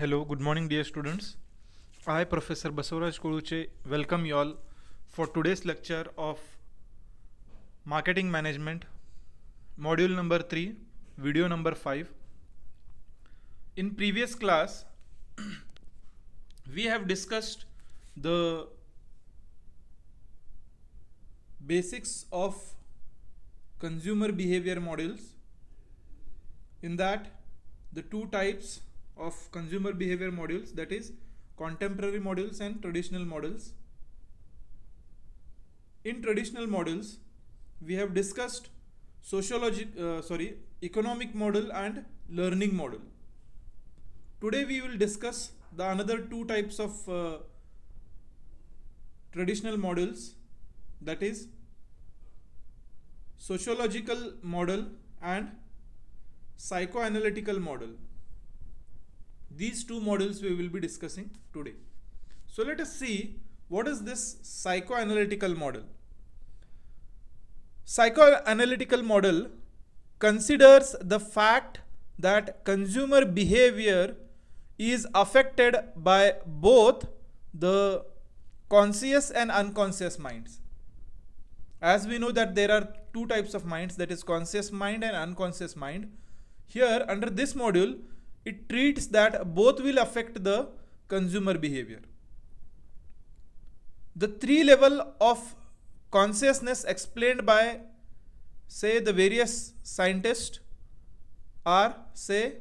Hello, good morning dear students. I, Professor Basavaraj Koluche, welcome you all for today's lecture of Marketing Management, Module number 3, Video number 5. In previous class, we have discussed the basics of consumer behavior models. In that, the two types of consumer behavior models, that is contemporary models and traditional models. In traditional models, we have discussed economic model and learning model. Today we will discuss the another two types of traditional models, that is sociological model and psychoanalytical model. These two models we will be discussing today. So let us see what is this psychoanalytical model. Psychoanalytical model considers the fact that consumer behavior is affected by both the conscious and unconscious minds. As we know that there are two types of minds, that is conscious mind and unconscious mind. Here under this module, it treats that both will affect the consumer behavior. The three levels of consciousness explained by, say, the various scientists are, say,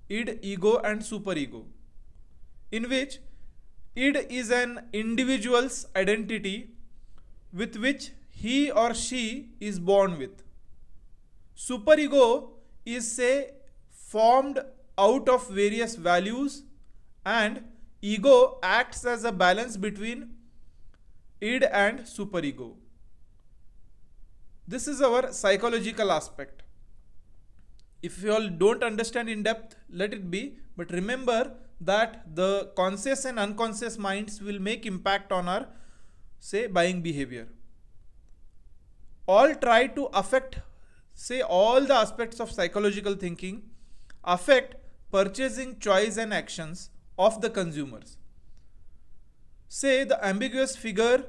id, ego and superego, in which id is an individual's identity with which he or she is born with. Superego is, say, formed out of various values, and ego acts as a balance between id and superego. This is our psychological aspect. If you all don't understand in depth, let it be, but remember that the conscious and unconscious minds will make impact on our, say, buying behavior. All try to affect, say, all the aspects of psychological thinking affect purchasing choice and actions of the consumers. Say the ambiguous figure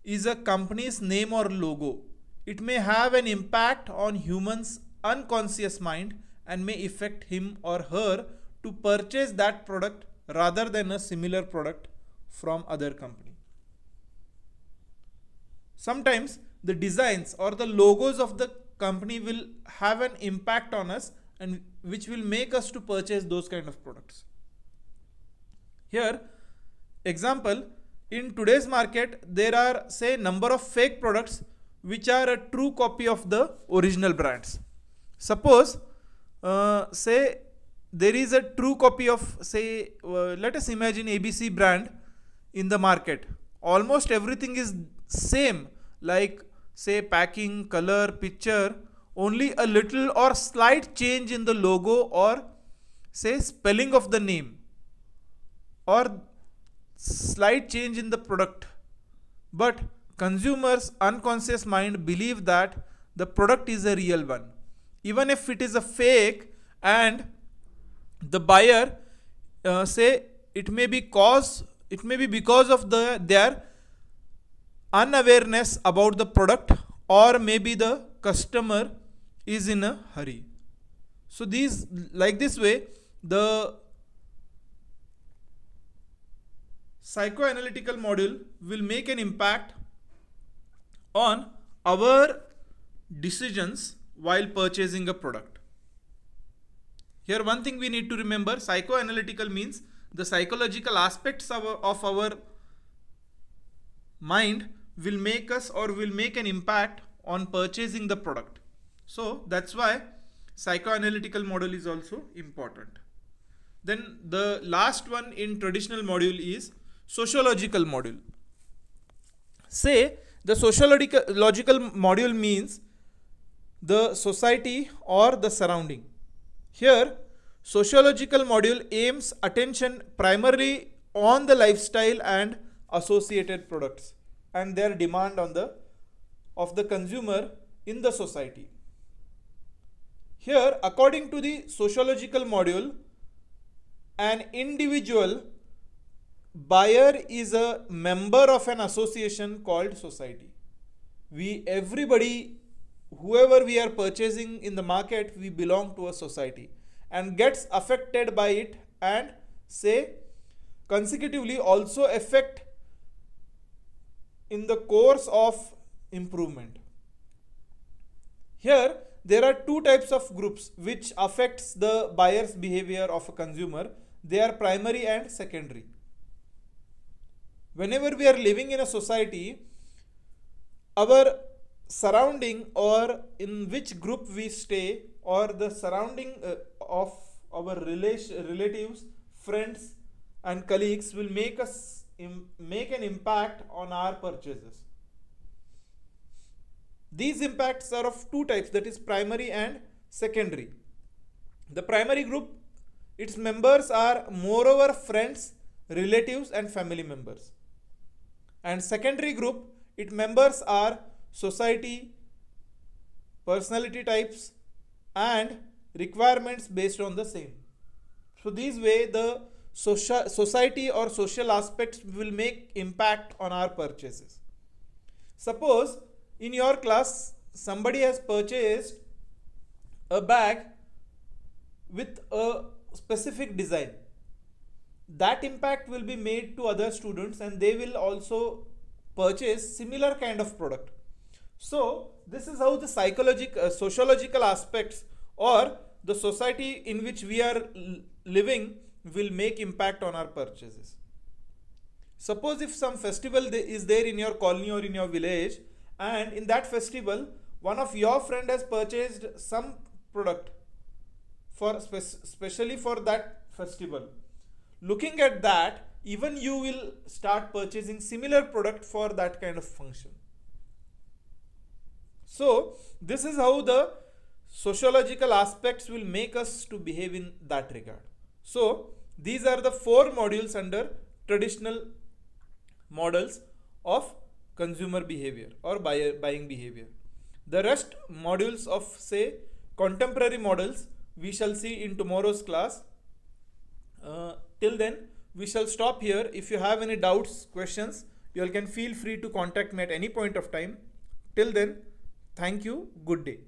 is a company's name or logo. It may have an impact on humans' unconscious mind and may affect him or her to purchase that product rather than a similar product from other company. Sometimes the designs or the logos of the company will have an impact on us and which will make us to purchase those kind of products. Here, example, in today's market, there are, say, number of fake products which are a true copy of the original brands. Suppose, say, there is a true copy of, say, let us imagine ABC brand in the market. Almost everything is same, like, say, packing, color, picture, only a little or slight change in the logo or, say, spelling of the name or slight change in the product. But consumers' unconscious mind believe that the product is a real one. Even if it is a fake, and the buyer, say, it may be because of their unawareness about the product, or maybe the customer is in a hurry. So these, like this way, the psychoanalytical model will make an impact on our decisions while purchasing a product. Here one thing we need to remember, psychoanalytical means the psychological aspects of our mind will make us or will make an impact on purchasing the product. So that's why psychoanalytical model is also important. Then the last one in traditional module is sociological module. Say the sociological module means the society or the surrounding. Here sociological module aims attention primarily on the lifestyle and associated products and their demand on of the consumer in the society. Here, according to the sociological module, An individual buyer is a member of an association called society. Everybody, whoever we are purchasing in the market, we belong to a society and gets affected by it, and say consecutively also affect in the course of improvement. Here there are two types of groups which affects the buyer's behavior of a consumer. They are primary and secondary. Whenever we are living in a society, our surrounding, or in which group we stay, or the surrounding of our relatives, friends and colleagues will make an impact on our purchases. These impacts are of two types, that is primary and secondary. The primary group, its members are moreover friends, relatives and family members. And secondary group, its members are society, personality types and requirements based on the same. So this way the society or social aspects will make impact on our purchases. Suppose in your class somebody has purchased a bag with a specific design. That impact will be made to other students and they will also purchase similar kind of product. So this is how the sociological aspects or the society in which we are living will make impact on our purchases. Suppose if some festival is there in your colony or in your village, and in that festival one of your friend has purchased some product for specially for that festival. Looking at that, even you will start purchasing similar product for that kind of function. So this is how the sociological aspects will make us to behave in that regard. So these are the 4 modules under traditional models of consumer behavior or buying behavior. The rest modules of say contemporary models we shall see in tomorrow's class. Till then we shall stop here. If you have any doubts, questions, you all can feel free to contact me at any point of time. Till then, thank you, good day.